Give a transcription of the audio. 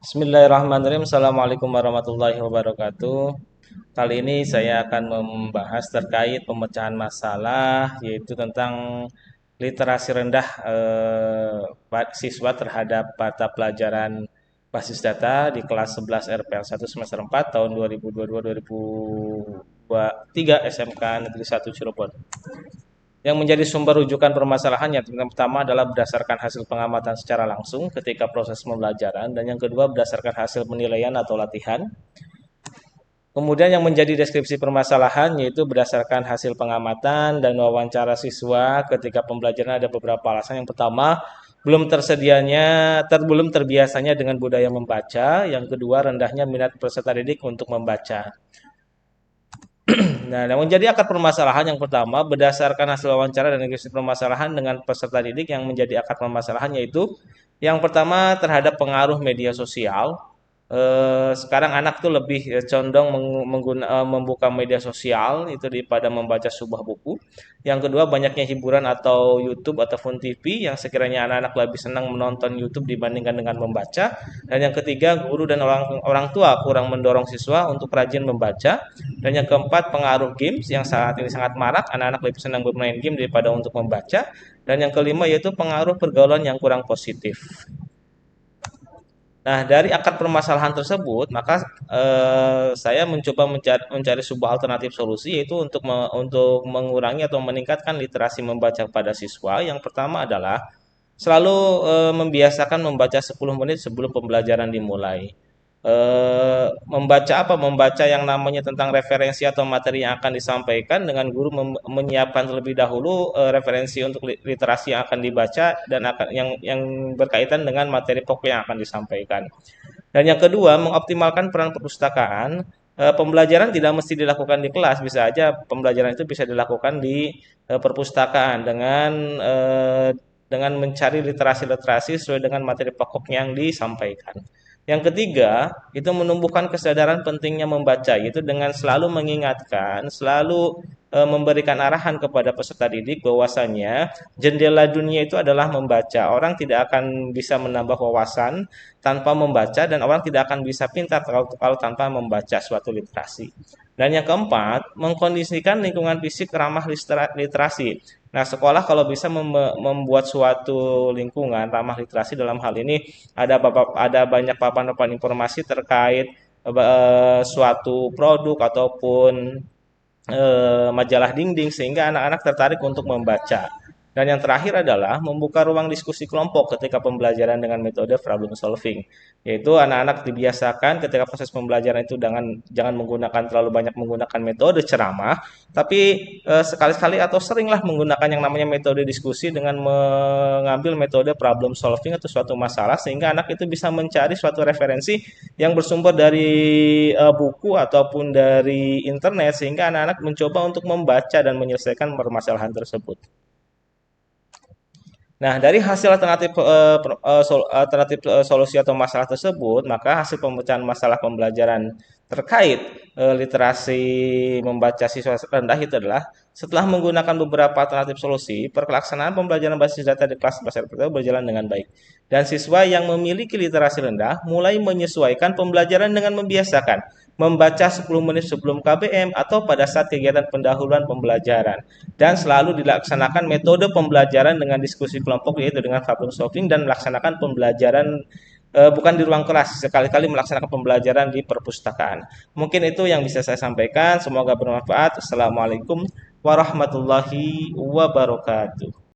Bismillahirrahmanirrahim. Assalamualaikum warahmatullahi wabarakatuh. Kali ini saya akan membahas terkait pemecahan masalah, yaitu tentang literasi rendah siswa terhadap mata pelajaran basis data di kelas 11 RPL 1 semester 4 tahun 2022-2023 SMK Negeri 1 Cirebon. Yang menjadi sumber rujukan permasalahannya yang pertama adalah berdasarkan hasil pengamatan secara langsung ketika proses pembelajaran, dan yang kedua berdasarkan hasil penilaian atau latihan. Kemudian yang menjadi deskripsi permasalahan yaitu berdasarkan hasil pengamatan dan wawancara siswa ketika pembelajaran ada beberapa alasan. Yang pertama, belum terbiasanya dengan budaya membaca. Yang kedua, rendahnya minat peserta didik untuk membaca. Nah, yang menjadi akar permasalahan yang pertama, berdasarkan hasil wawancara dan deskripsi permasalahan dengan peserta didik, yang menjadi akar permasalahan yaitu yang pertama terhadap pengaruh media sosial. Sekarang anak tuh lebih condong membuka media sosial itu daripada membaca sebuah buku. Yang kedua, banyaknya hiburan atau YouTube ataupun TV yang sekiranya anak-anak lebih senang menonton YouTube dibandingkan dengan membaca. Dan yang ketiga, guru dan orang orang tua kurang mendorong siswa untuk rajin membaca. Dan yang keempat, pengaruh games yang saat ini sangat marak, anak-anak lebih senang bermain game daripada untuk membaca. Dan yang kelima yaitu pengaruh pergaulan yang kurang positif. Nah, dari akar permasalahan tersebut, maka saya mencoba mencari sebuah alternatif solusi, yaitu untuk mengurangi atau meningkatkan literasi membaca pada siswa. Yang pertama adalah selalu membiasakan membaca 10 menit sebelum pembelajaran dimulai. Membaca apa? Membaca yang namanya tentang referensi atau materi yang akan disampaikan, dengan guru menyiapkan terlebih dahulu referensi untuk literasi yang akan dibaca dan yang berkaitan dengan materi pokok yang akan disampaikan. Dan yang kedua, mengoptimalkan peran perpustakaan. Pembelajaran tidak mesti dilakukan di kelas, bisa aja pembelajaran itu bisa dilakukan di perpustakaan dengan mencari literasi-literasi sesuai dengan materi pokok yang disampaikan. Yang ketiga, itu menumbuhkan kesadaran pentingnya membaca, yaitu dengan selalu mengingatkan, selalu memberikan arahan kepada peserta didik bahwasanya jendela dunia itu adalah membaca. Orang tidak akan bisa menambah wawasan tanpa membaca, dan orang tidak akan bisa pintar kalau tanpa membaca suatu literasi. Dan yang keempat, mengkondisikan lingkungan fisik ramah literasi. Nah, sekolah kalau bisa membuat suatu lingkungan ramah literasi, dalam hal ini ada banyak papan-papan informasi terkait suatu produk ataupun majalah dinding, sehingga anak-anak tertarik untuk membaca. Dan yang terakhir adalah membuka ruang diskusi kelompok ketika pembelajaran dengan metode problem solving, yaitu anak-anak dibiasakan ketika proses pembelajaran itu jangan menggunakan terlalu banyak menggunakan metode ceramah, tapi sekali-sekali atau seringlah menggunakan yang namanya metode diskusi dengan mengambil metode problem solving atau suatu masalah, sehingga anak itu bisa mencari suatu referensi yang bersumber dari buku ataupun dari internet, sehingga anak-anak mencoba untuk membaca dan menyelesaikan permasalahan tersebut. Nah, dari hasil alternatif solusi atau masalah tersebut, maka hasil pemecahan masalah pembelajaran terkait literasi membaca siswa rendah itu adalah setelah menggunakan beberapa alternatif solusi, pelaksanaan pembelajaran basis data di kelas bahasa RPTW berjalan dengan baik. Dan siswa yang memiliki literasi rendah mulai menyesuaikan pembelajaran dengan membiasakan membaca 10 menit sebelum KBM atau pada saat kegiatan pendahuluan pembelajaran, dan selalu dilaksanakan metode pembelajaran dengan diskusi kelompok, yaitu dengan problem solving, dan melaksanakan pembelajaran bukan di ruang kelas, sekali-kali melaksanakan pembelajaran di perpustakaan. Mungkin itu yang bisa saya sampaikan, semoga bermanfaat. Assalamualaikum warahmatullahi wabarakatuh.